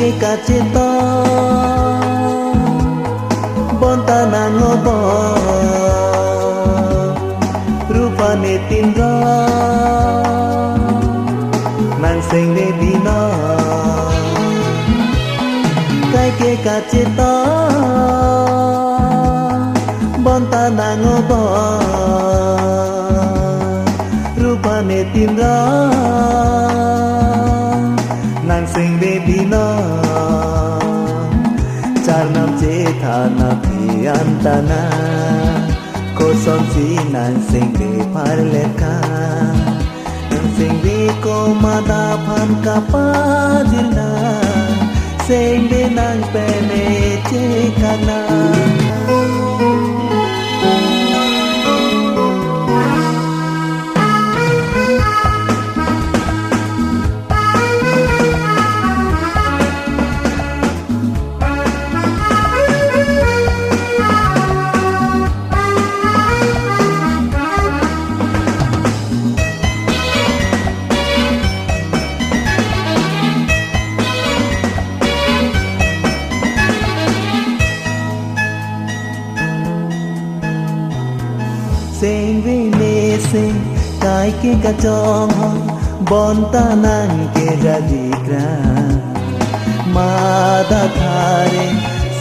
ke ka che to bon ta na ngo bo rupa ne tin ra nang sing de bi na kai ke ka che to bon ta na ngo bo rupa ne tin ra nang sing de bi na char nam che tha na phi antana ko son si nang sing de par le ka nang sing de ko ma da phan ka pa jina sing de nang pe ne che ka na sing vi ne sing kai ke ka chong bon ta nang ke ra di kra ma da thare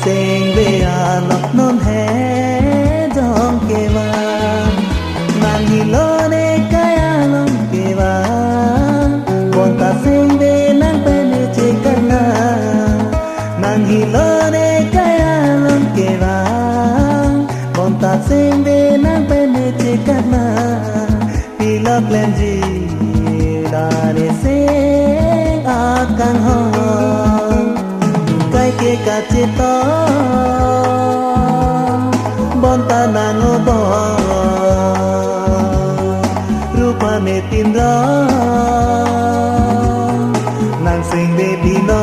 sing ve alok non hai dong ke wa nang hi lo ne kai along ke wa bon ta sing ve nang pe ne che ka na nang hi lo ne kai along ke wa bon ta sing ve nang pe karna pila plenji dare se akan ho kai ke ka che to bon ta na ngo bo rupa ne tin ra nang sing de bi no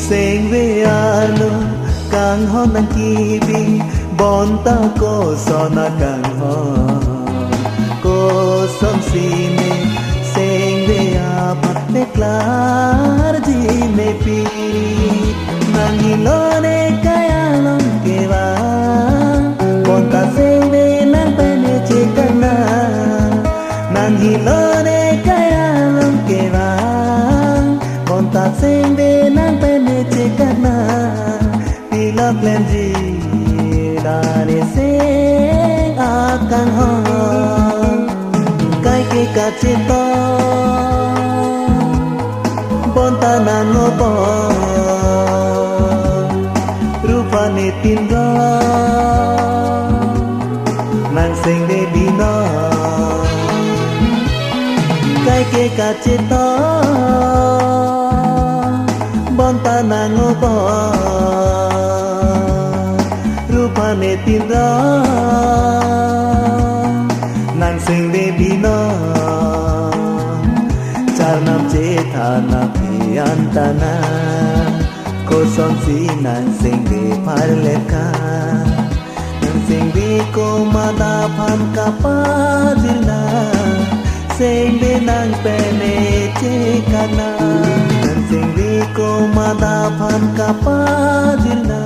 sing ve alo kang ho nang ki bi bon ta ko so na kang ho ko som si ne sing ve a pat ne klar ji ne pi nang hi lo ne kaya long ke wa bon ta sing ve nang pe ne che kana nang hi lo ne kaya long ke wa bon ta sing ve nang pe che karna pila plenji dare se akan ho kai ke ka che to bon ta na ngo bo rupa ne tin ra nang sing de bi no kai ke ka che to bon ta na ngo bo rupa ne tin ra nang sing de bi no char nam che tha na phi antana ko son si nang sing de par le ka nang sing de ko ma da phan ka pa jina sing de nang pe ne che ka na sing vi ko ma da phan ka pa jina